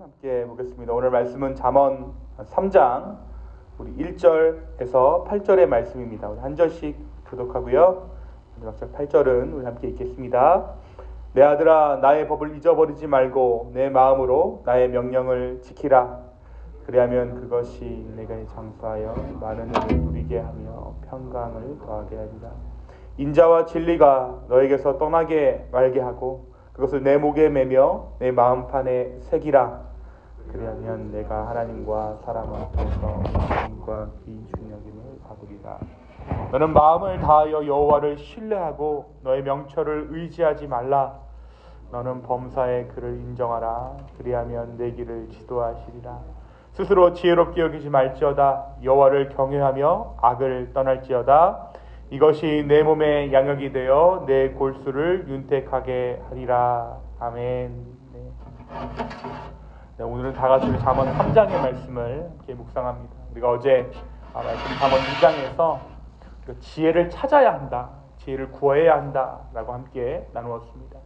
함께 보겠습니다. 오늘 말씀은 잠언 3장 우리 1절에서 8절의 말씀입니다. 우리 한 절씩 교독하고요. 마지막 8절은 우리 함께 읽겠습니다. 내 아들아, 나의 법을 잊어버리지 말고 내 마음으로 나의 명령을 지키라. 그리하면 그것이 내게 장수하여 많은 일을 누리게 하며 평강을 더하게 하리라. 인자와 진리가 너에게서 떠나게 말게 하고 그것을 내 목에 매며 내 마음판에 새기라. 그리하면 내가 하나님과 사람 앞에서 마음과 귀 중력임을 받으리라. 너는 마음을 다하여 여호와를 신뢰하고 너의 명철을 의지하지 말라. 너는 범사의 그를 인정하라. 그리하면 내 길을 지도하시리라. 스스로 지혜롭게 여기지 말지어다. 여호와를 경외하며 악을 떠날지어다. 이것이 내 몸의 양역이 되어 내 골수를 윤택하게 하리라. 아멘. 네, 오늘은 다 같이 잠언 3장의 말씀을 이렇게 묵상합니다. 우리가 어제 말씀 잠언 2장에서 지혜를 찾아야 한다, 지혜를 구해야 한다라고 함께 나누었습니다.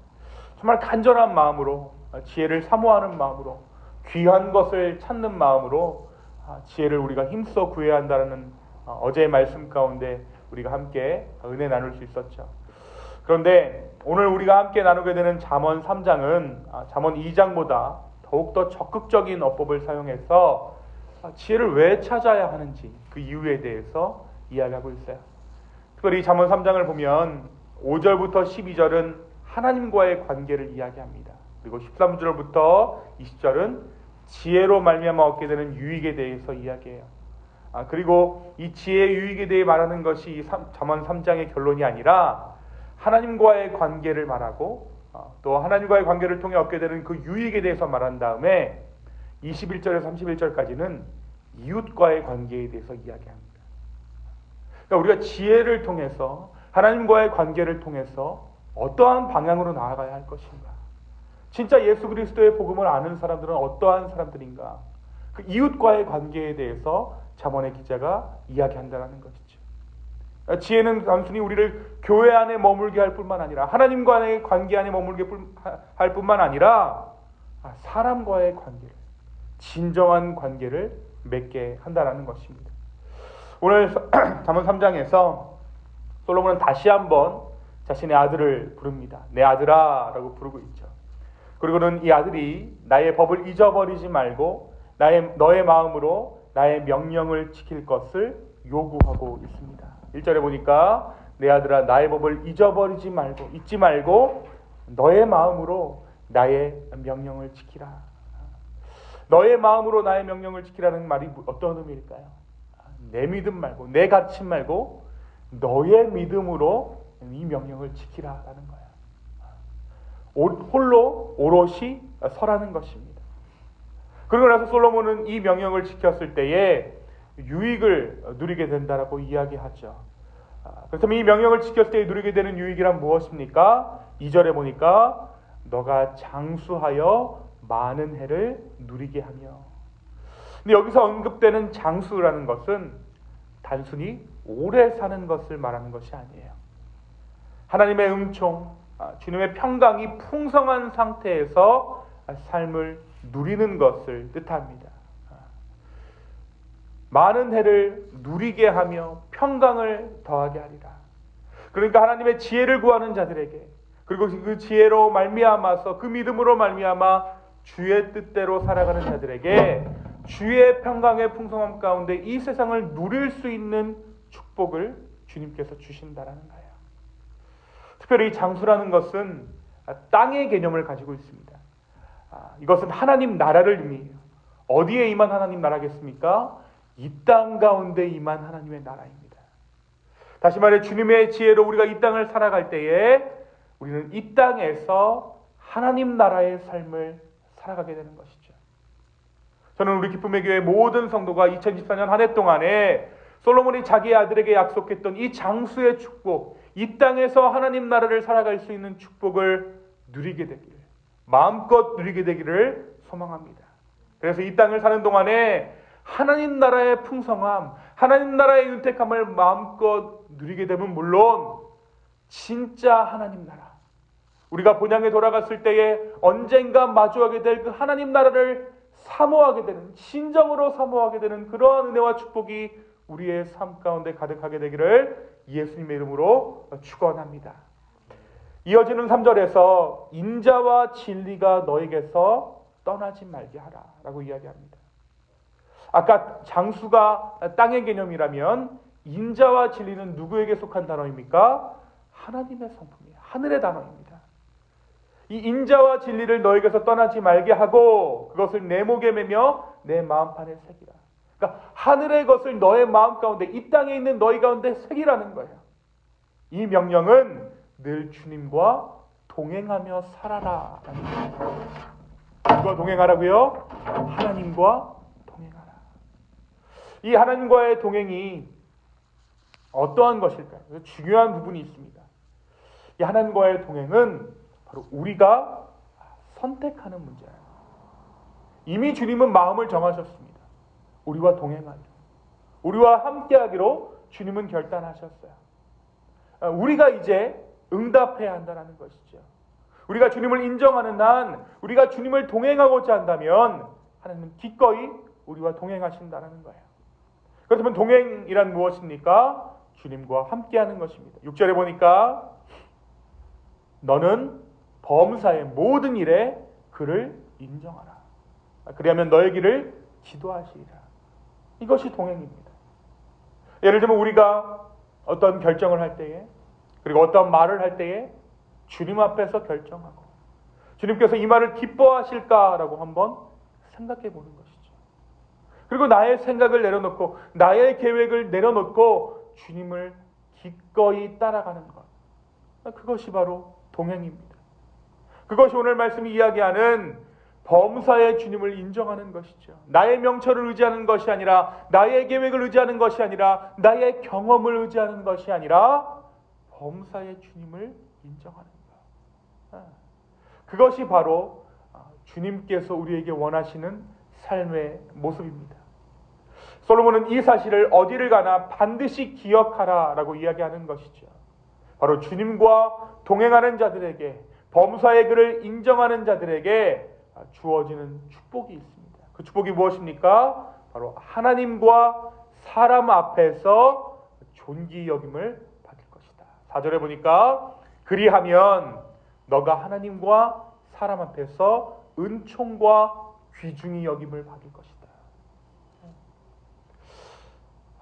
정말 간절한 마음으로, 지혜를 사모하는 마음으로, 귀한 것을 찾는 마음으로 지혜를 우리가 힘써 구해야 한다는 어제의 말씀 가운데 우리가 함께 은혜 나눌 수 있었죠. 그런데 오늘 우리가 함께 나누게 되는 잠언 3장은 잠언 2장보다 더욱더 적극적인 어법을 사용해서 지혜를 왜 찾아야 하는지 그 이유에 대해서 이야기하고 있어요. 특별히 잠언 3장을 보면 5절부터 12절은 하나님과의 관계를 이야기합니다. 그리고 13절부터 20절은 지혜로 말미암아 얻게 되는 유익에 대해서 이야기해요. 그리고 이 지혜의 유익에 대해 말하는 것이 잠언 3장의 결론이 아니라 하나님과의 관계를 말하고 또 하나님과의 관계를 통해 얻게 되는 그 유익에 대해서 말한 다음에 21절에서 31절까지는 이웃과의 관계에 대해서 이야기합니다. 그러니까 우리가 지혜를 통해서 하나님과의 관계를 통해서 어떠한 방향으로 나아가야 할 것인가? 진짜 예수 그리스도의 복음을 아는 사람들은 어떠한 사람들인가? 그 이웃과의 관계에 대해서 잠언의 기자가 이야기한다는 것이죠. 지혜는 단순히 우리를 교회 안에 머물게 할 뿐만 아니라 하나님과의 관계 안에 머물게 할 뿐만 아니라 사람과의 관계를, 진정한 관계를 맺게 한다는 것입니다. 오늘 잠언 3장에서 솔로몬은 다시 한번 자신의 아들을 부릅니다. 내 아들아 라고 부르고 있죠. 그리고는 이 아들이 나의 법을 잊어버리지 말고 너의 마음으로 나의 명령을 지킬 것을 요구하고 있습니다. 1절에 보니까 내 아들아, 나의 법을 잊어버리지 말고, 잊지 말고 너의 마음으로 나의 명령을 지키라. 너의 마음으로 나의 명령을 지키라는 말이 어떤 의미일까요? 내 믿음 말고, 내 가르침 말고 너의 믿음으로 이 명령을 지키라라는 거예요. 홀로 오롯이 서라는 것입니다. 그러고 나서 솔로몬은 이 명령을 지켰을 때에 유익을 누리게 된다라고 이야기하죠. 그렇다면 이 명령을 지켰을 때 누리게 되는 유익이란 무엇입니까? 2절에 보니까 너가 장수하여 많은 해를 누리게 하며. 근데 여기서 언급되는 장수라는 것은 단순히 오래 사는 것을 말하는 것이 아니에요. 하나님의 은총, 주님의 평강이 풍성한 상태에서 삶을 누리는 것을 뜻합니다. 많은 해를 누리게 하며 평강을 더하게 하리라. 그러니까 하나님의 지혜를 구하는 자들에게, 그리고 그 지혜로 말미암아서 그 믿음으로 말미암아 주의 뜻대로 살아가는 자들에게 주의 평강의 풍성함 가운데 이 세상을 누릴 수 있는 축복을 주님께서 주신다라는 거예요. 특별히 장수라는 것은 땅의 개념을 가지고 있습니다. 이것은 하나님 나라를 의미해요. 어디에 임한 하나님 나라겠습니까? 이 땅 가운데 임한 하나님의 나라입니다. 다시 말해 주님의 지혜로 우리가 이 땅을 살아갈 때에 우리는 이 땅에서 하나님 나라의 삶을 살아가게 되는 것이죠. 저는 우리 기쁨의 교회 모든 성도가 2024년 한 해 동안에 솔로몬이 자기 아들에게 약속했던 이 장수의 축복, 이 땅에서 하나님 나라를 살아갈 수 있는 축복을 누리게 되기를, 마음껏 누리게 되기를 소망합니다. 그래서 이 땅을 사는 동안에 하나님 나라의 풍성함, 하나님 나라의 윤택함을 마음껏 누리게 되면 물론 진짜 하나님 나라, 우리가 본향에 돌아갔을 때에 언젠가 마주하게 될 그 하나님 나라를 사모하게 되는, 진정으로 사모하게 되는 그러한 은혜와 축복이 우리의 삶 가운데 가득하게 되기를 예수님의 이름으로 축원합니다. 이어지는 3절에서 인자와 진리가 너에게서 떠나지 말게 하라 라고 이야기합니다. 아까 장수가 땅의 개념이라면 인자와 진리는 누구에게 속한 단어입니까? 하나님의 성품이에요. 하늘의 단어입니다. 이 인자와 진리를 너에게서 떠나지 말게 하고 그것을 내 목에 매며 내 마음판에 새기라. 그러니까 하늘의 것을 너의 마음 가운데, 이 땅에 있는 너희 가운데 새기라는 거예요. 이 명령은 늘 주님과 동행하며 살아라. 누가 동행하라고요? 하나님과 동행하라. 이 하나님과의 동행이 어떠한 것일까요? 중요한 부분이 있습니다. 이 하나님과의 동행은 바로 우리가 선택하는 문제예요. 이미 주님은 마음을 정하셨습니다. 우리와 동행하기로, 우리와 함께하기로 주님은 결단하셨어요. 우리가 이제 응답해야 한다는 것이죠. 우리가 주님을 인정하는 한, 우리가 주님을 동행하고자 한다면 하나님은 기꺼이 우리와 동행하신다는 거예요. 그렇다면 동행이란 무엇입니까? 주님과 함께하는 것입니다. 6절에 보니까 너는 범사의 모든 일에 그를 인정하라. 그리하면 너의 길을 지도하시리라. 이것이 동행입니다. 예를 들면 우리가 어떤 결정을 할 때에, 그리고 어떤 말을 할 때에 주님 앞에서 결정하고 주님께서 이 말을 기뻐하실까라고 한번 생각해 보는 것이죠. 그리고 나의 생각을 내려놓고 나의 계획을 내려놓고 주님을 기꺼이 따라가는 것, 그것이 바로 동행입니다. 그것이 오늘 말씀이 이야기하는 범사의 주님을 인정하는 것이죠. 나의 명철을 의지하는 것이 아니라, 나의 계획을 의지하는 것이 아니라, 나의 경험을 의지하는 것이 아니라 범사의 주님을 인정하는 것. 그것이 바로 주님께서 우리에게 원하시는 삶의 모습입니다. 솔로몬은 이 사실을 어디를 가나 반드시 기억하라 라고 이야기하는 것이죠. 바로 주님과 동행하는 자들에게, 범사의 그를 인정하는 자들에게 주어지는 축복이 있습니다. 그 축복이 무엇입니까? 바로 하나님과 사람 앞에서 존귀 여김을 받을 것이다. 4절에 보니까 그리하면 너가 하나님과 사람 앞에서 은총과 귀중히 여김을 받을 것이다.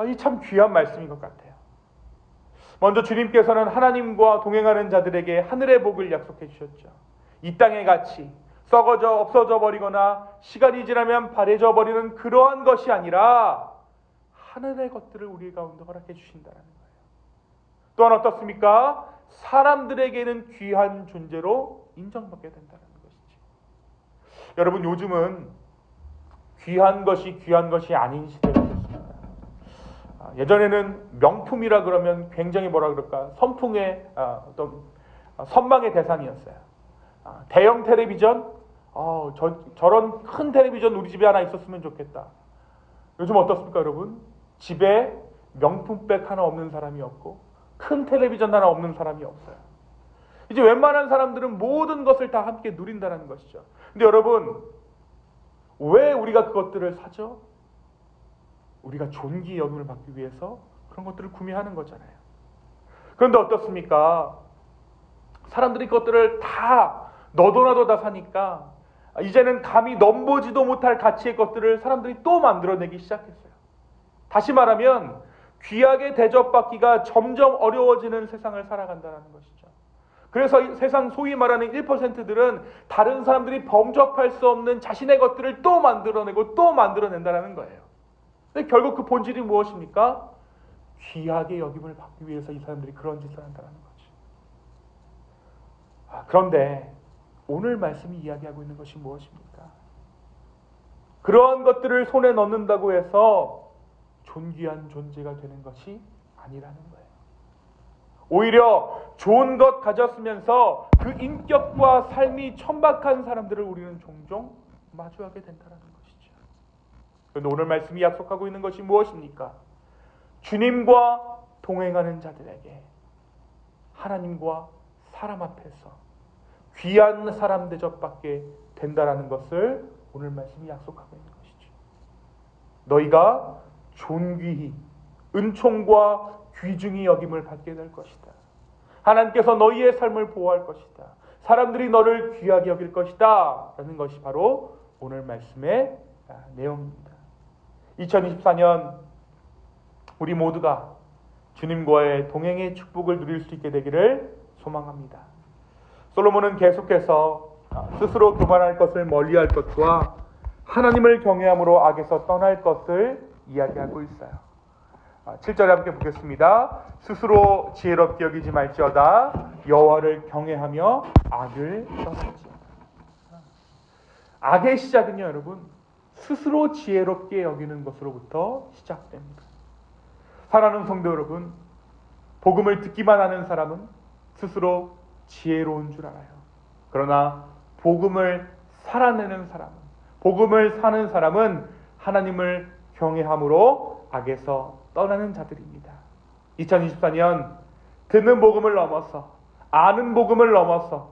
이 참 귀한 말씀인 것 같아요. 먼저 주님께서는 하나님과 동행하는 자들에게 하늘의 복을 약속해 주셨죠. 이 땅의 가치, 썩어져 없어져 버리거나 시간이 지나면 바래져 버리는 그러한 것이 아니라 하늘의 것들을 우리 가운데 허락해 주신다는 거예요. 또한 어떻습니까? 사람들에게는 귀한 존재로 인정받게 된다는 것이죠. 여러분, 요즘은 귀한 것이 아닌 시대가 됐습니다. 예전에는 명품이라 그러면 굉장히 뭐라 그럴까, 선풍의 어떤 선망의 대상이었어요. 대형 텔레비전, 저런 큰 텔레비전 우리 집에 하나 있었으면 좋겠다. 요즘 어떻습니까, 여러분? 집에 명품백 하나 없는 사람이 없고 큰 텔레비전 하나 없는 사람이 없어요. 이제 웬만한 사람들은 모든 것을 다 함께 누린다는 것이죠. 근데 여러분, 왜 우리가 그것들을 사죠? 우리가 존귀 여김을 받기 위해서 그런 것들을 구매하는 거잖아요. 그런데 어떻습니까? 사람들이 그것들을 다 너도나도 다 사니까 이제는 감히 넘보지도 못할 가치의 것들을 사람들이 또 만들어내기 시작했어요. 다시 말하면 귀하게 대접받기가 점점 어려워지는 세상을 살아간다는 것이죠. 그래서 세상 소위 말하는 1%들은 다른 사람들이 범접할 수 없는 자신의 것들을 또 만들어내고 또 만들어낸다는 거예요. 근데 결국 그 본질이 무엇입니까? 귀하게 여김을 받기 위해서 이 사람들이 그런 짓을 한다는 거죠. 그런데 오늘 말씀이 이야기하고 있는 것이 무엇입니까? 그러한 것들을 손에 넣는다고 해서 존귀한 존재가 되는 것이 아니라는 거예요. 오히려 좋은 것 가졌으면서 그 인격과 삶이 천박한 사람들을 우리는 종종 마주하게 된다는 것이죠. 그런데 오늘 말씀이 약속하고 있는 것이 무엇입니까? 주님과 동행하는 자들에게 하나님과 사람 앞에서 귀한 사람 대접받게 된다는 것을 오늘 말씀이 약속하고 있는 것이죠. 너희가 존귀히 은총과 귀중히 여김을 받게 될 것이다. 하나님께서 너희의 삶을 보호할 것이다. 사람들이 너를 귀하게 여길 것이다. 라는 것이 바로 오늘 말씀의 내용입니다. 2024년 우리 모두가 주님과의 동행의 축복을 누릴 수 있게 되기를 소망합니다. 솔로몬은 계속해서 스스로 교만할 것을 멀리할 것과 하나님을 경외함으로 악에서 떠날 것을 이야기하고 있어요. 7절에 함께 보겠습니다. 스스로 지혜롭게 여기지 말지어다 여호와를 경외하며 악을 떠날지어다. 악의 시작은요, 여러분, 스스로 지혜롭게 여기는 것으로부터 시작됩니다. 사랑하는 성도 여러분, 복음을 듣기만 하는 사람은 스스로 지혜로운 줄 알아요. 그러나 복음을 살아내는 사람은, 복음을 사는 사람은 하나님을 경외함으로 악에서 떠나는 자들입니다. 2024년 듣는 복음을 넘어서, 아는 복음을 넘어서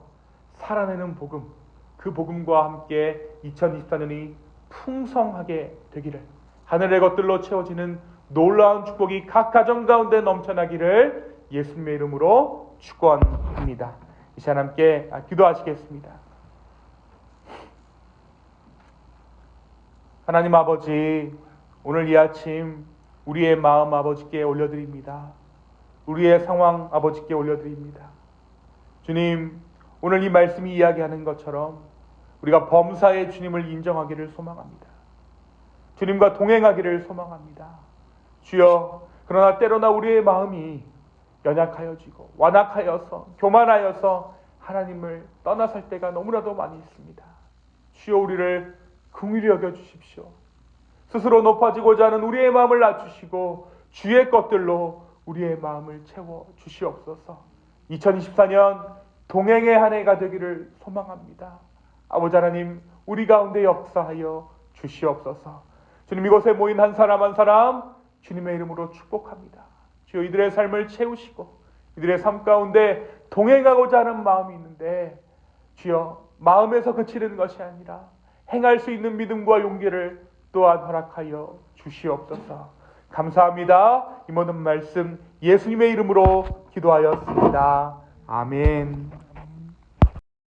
살아내는 복음, 그 복음과 함께 2024년이 풍성하게 되기를, 하늘의 것들로 채워지는 놀라운 축복이 각 가정 가운데 넘쳐나기를 예수님의 이름으로 축원합니다. 이 시간 함께 기도하시겠습니다. 하나님 아버지, 오늘 이 아침 우리의 마음 아버지께 올려드립니다. 우리의 상황 아버지께 올려드립니다. 주님, 오늘 이 말씀이 이야기하는 것처럼 우리가 범사의 주님을 인정하기를 소망합니다. 주님과 동행하기를 소망합니다. 주여, 그러나 때로나 우리의 마음이 연약하여지고 완악하여서 교만하여서 하나님을 떠나설 때가 너무나도 많이 있습니다. 주여, 우리를 긍휼히 여겨 주십시오. 스스로 높아지고자 하는 우리의 마음을 낮추시고 주의 것들로 우리의 마음을 채워 주시옵소서. 2024년 동행의 한 해가 되기를 소망합니다. 아버지 하나님, 우리 가운데 역사하여 주시옵소서. 주님, 이곳에 모인 한 사람 한 사람 주님의 이름으로 축복합니다. 주여, 이들의 삶을 채우시고 이들의 삶 가운데 동행하고자 하는 마음이 있는데 주여, 마음에서 그치는 것이 아니라 행할 수 있는 믿음과 용기를 또한 허락하여 주시옵소서. 감사합니다. 이 모든 말씀 예수님의 이름으로 기도하였습니다. 아멘.